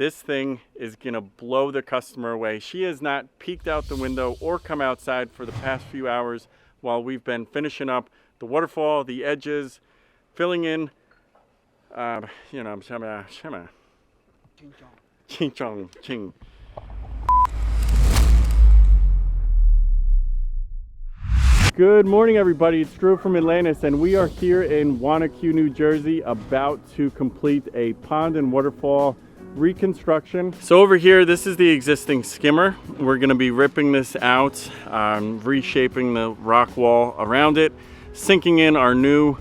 This thing is gonna blow the customer away. She has not peeked out the window or come outside for the past few hours while we've been finishing up the waterfall, the edges, filling in, you know, ching chong ching. Good morning, everybody. It's Drew from Atlantis, and we are here in Waterfall, New Jersey, about to complete a pond and waterfall reconstruction. So over here, this is the existing skimmer. We're going to be ripping this out, reshaping the rock wall around it, sinking in our new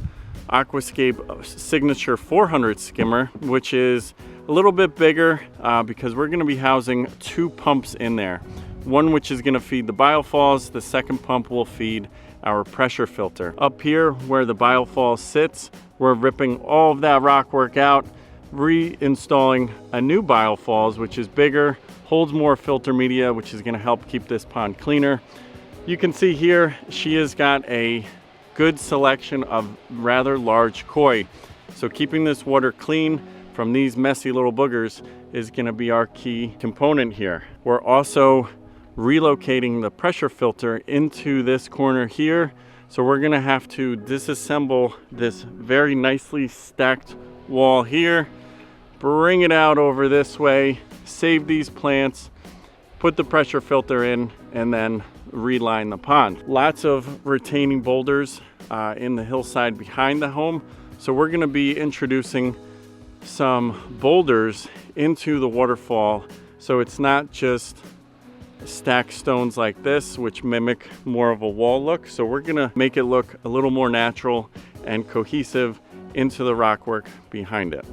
Aquascape Signature 400 skimmer, which is a little bit bigger because we're going to be housing two pumps in there. One which is going to feed the biofalls, the second pump will feed our pressure filter. Up here where the biofall sits, we're ripping all of that rockwork out, reinstalling a new biofalls, which is bigger, holds more filter media, which is going to help keep this pond cleaner. You can see here she has got a good selection of rather large koi. So keeping this water clean from these messy little boogers is going to be our key component here. We're also relocating the pressure filter into this corner here. So we're going to have to disassemble this very nicely stacked wall here, bring it out over this way, save these plants, put the pressure filter in, and then reline the pond. Lots of retaining boulders in the hillside behind the home. So we're going to be introducing some boulders into the waterfall. So it's not just stacked stones like this, which mimic more of a wall look. So we're going to make it look a little more natural and cohesive into the rockwork behind it.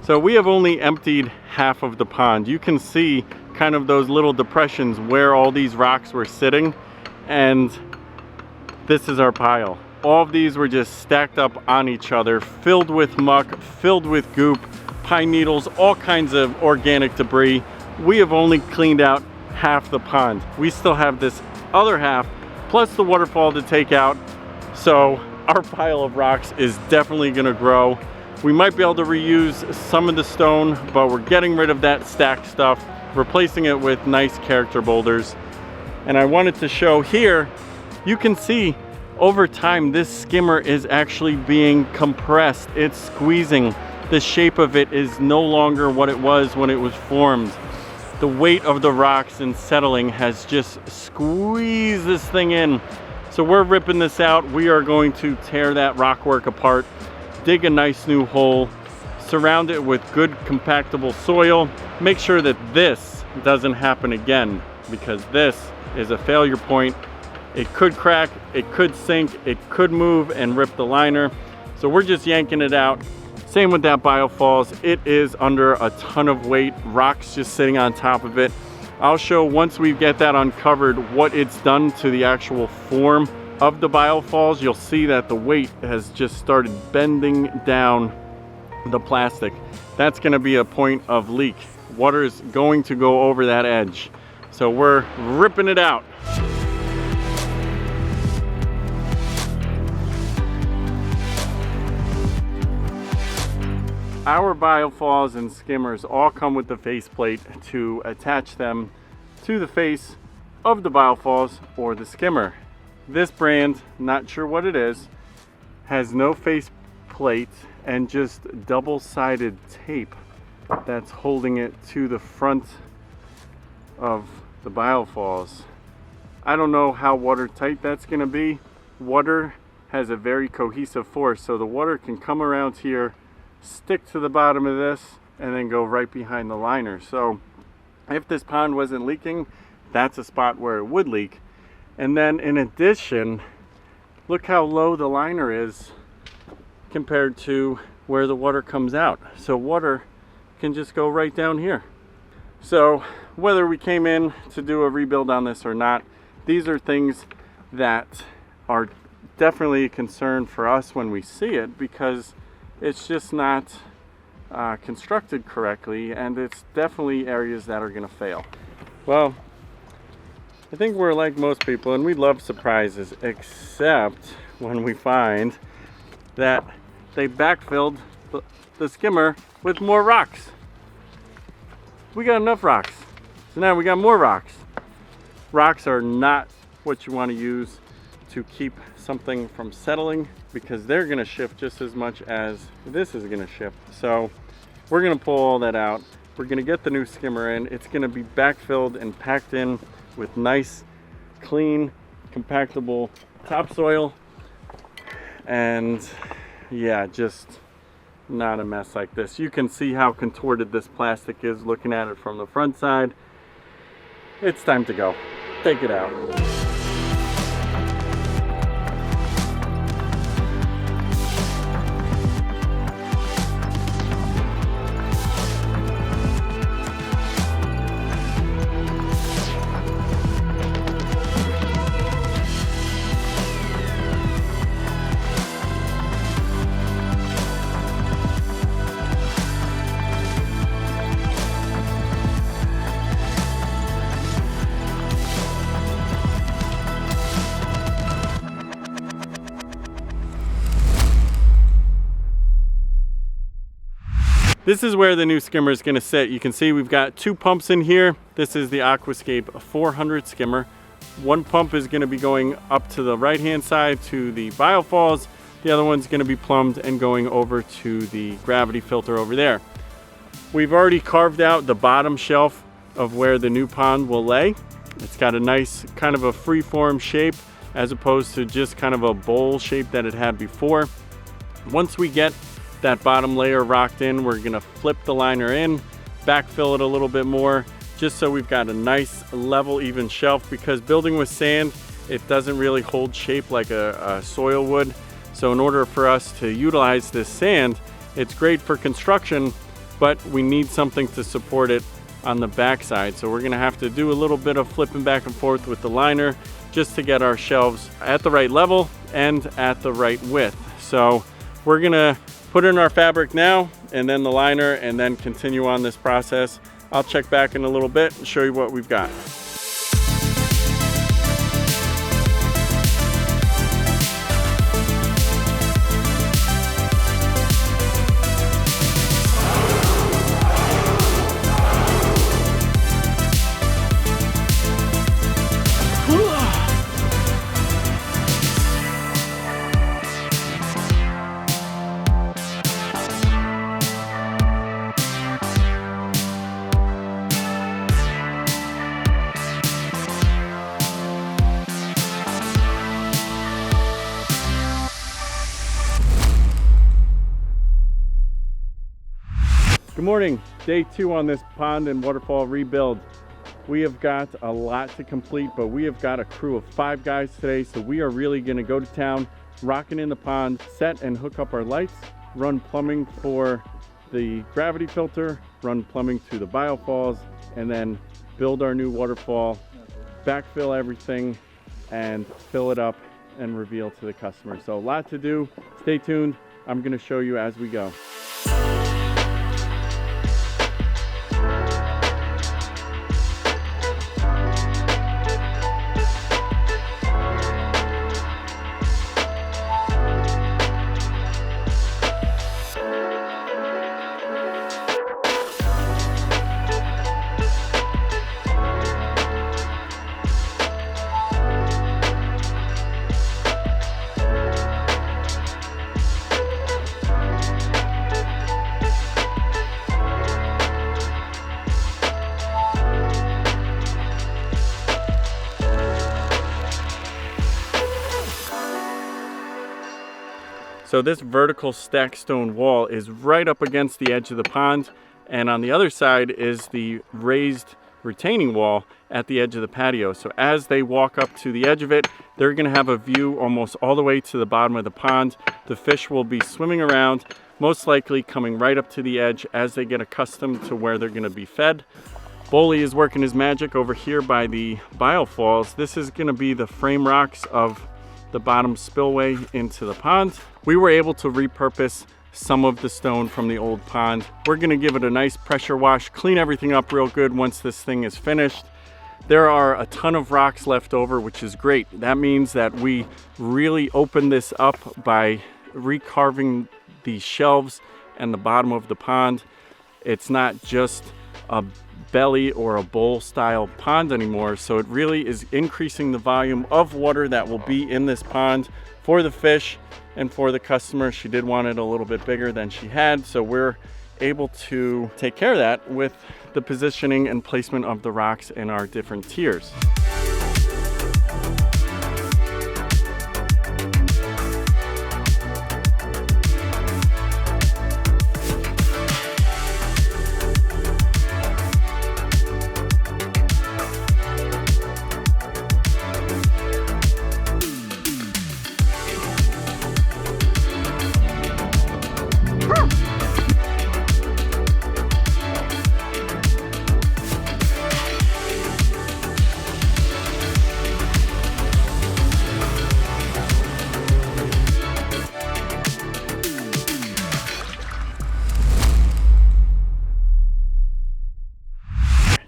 So we have only emptied half of the pond. You can see kind of those little depressions where all these rocks were sitting, and this is our pile. All of these were just stacked up on each other, filled with muck, filled with goop, pine needles, all kinds of organic debris. We have only cleaned out half the pond. We still have this other half, plus the waterfall to take out. So our pile of rocks is definitely gonna grow. We might be able to reuse some of the stone, but we're getting rid of that stacked stuff, replacing it with nice character boulders. And I wanted to show here, you can see over time this skimmer is actually being compressed. It's squeezing. The shape of it is no longer what it was when it was formed. The weight of the rocks and settling has just squeezed this thing in. So we're ripping this out. We are going to tear that rockwork apart, dig a nice new hole, surround it with good compactable soil, make sure that this doesn't happen again, because this is a failure point. It could crack, it could sink, it could move and rip the liner. So we're just yanking it out. Same with that biofalls. It is under a ton of weight, rocks just sitting on top of it. I'll show once we get that uncovered what it's done to the actual form of the biofalls. You'll see that the weight has just started bending down the plastic. That's going to be a point of leak. Water is going to go over that edge. So we're ripping it out. Our biofalls and skimmers all come with the faceplate to attach them to the face of the biofalls or the skimmer. This brand, not sure what it is, has no face plate and just double-sided tape that's holding it to the front of the biofalls. I don't know how watertight that's going to be. Water has a very cohesive force, so the water can come around here, stick to the bottom of this, and then go right behind the liner. So if this pond wasn't leaking, that's a spot where it would leak. And then in addition, look how low the liner is compared to where the water comes out. So water can just go right down here. So whether we came in to do a rebuild on this or not, these are things that are definitely a concern for us when we see it, because it's just not constructed correctly, and it's definitely areas that are going to fail. Well, I think we're like most people, and we love surprises, except when we find that they backfilled the skimmer with more rocks. We got enough rocks, so now we got more rocks. Rocks are not what you want to use to keep something from settling, because they're going to shift just as much as this is going to shift. So we're going to pull all that out. We're going to get the new skimmer in. It's going to be backfilled and packed in with nice, clean, compactable topsoil, and yeah, just not a mess like this. You can see how contorted this plastic is looking at it from the front side. It's time to go. Take it out. This is where the new skimmer is going to sit. You can see we've got two pumps in here. This is the Aquascape 400 skimmer. One pump is going to be going up to the right hand side to the biofalls. The other one's going to be plumbed and going over to the gravity filter over there. We've already carved out the bottom shelf of where the new pond will lay. It's got a nice kind of a free-form shape as opposed to just kind of a bowl shape that it had before. Once we get that bottom layer rocked in, we're gonna flip the liner in, backfill it a little bit more, just so we've got a nice level even shelf, because building with sand, it doesn't really hold shape like a soil would. So in order for us to utilize this sand, it's great for construction, but we need something to support it on the backside. So we're gonna have to do a little bit of flipping back and forth with the liner just to get our shelves at the right level and at the right width. So we're gonna put in our fabric now, and then the liner, and then continue on this process. I'll check back in a little bit and show you what we've got. Good morning, day 2 on this pond and waterfall rebuild. We have got a lot to complete, but we have got a crew of 5 guys today, so we are really gonna go to town, rocking in the pond, set and hook up our lights, run plumbing for the gravity filter, run plumbing to the biofalls, and then build our new waterfall, backfill everything, and fill it up and reveal to the customer. So a lot to do. Stay tuned. I'm gonna show you as we go. So this vertical stacked stone wall is right up against the edge of the pond, and on the other side is the raised retaining wall at the edge of the patio. So as they walk up to the edge of it, they're gonna have a view almost all the way to the bottom of the pond. The fish will be swimming around most likely coming right up to the edge as they get accustomed to where they're going to be fed. Boley is working his magic over here by the biofalls. This is going to be the frame rocks of the bottom spillway into the pond. We were able to repurpose some of the stone from the old pond. We're going to give it a nice pressure wash, clean everything up real good once this thing is finished. There are a ton of rocks left over, which is great. That means that we really open this up by recarving the shelves and the bottom of the pond. It's not just a belly or a bowl style pond anymore, so it really is increasing the volume of water that will be in this pond for the fish and for the customer. She did want it a little bit bigger than she had, so we're able to take care of that with the positioning and placement of the rocks in our different tiers.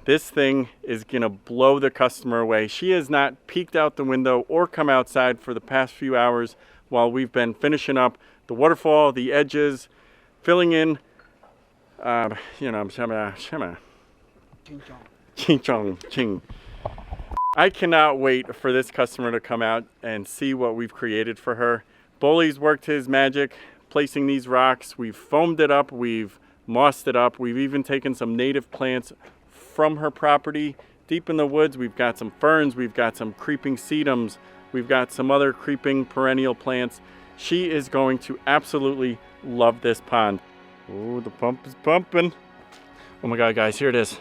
This thing is gonna blow the customer away. She has not peeked out the window or come outside for the past few hours while we've been finishing up the waterfall, the edges, filling in, ching. I cannot wait for this customer to come out and see what we've created for her. Boley's worked his magic placing these rocks. We've foamed it up, we've mossed it up, we've even taken some native plants from her property deep in the woods. We've got some ferns, we've got some creeping sedums, we've got some other creeping perennial plants. She is going to absolutely love this pond. Oh, the pump is pumping. Oh my God, guys, here it is.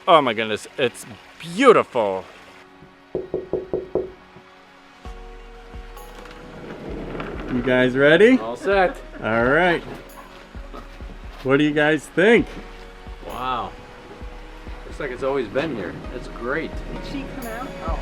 Oh my goodness, it's beautiful. You guys ready? All set. All right. What do you guys think? Wow. Looks like it's always been here. That's great. Did she come out? Oh.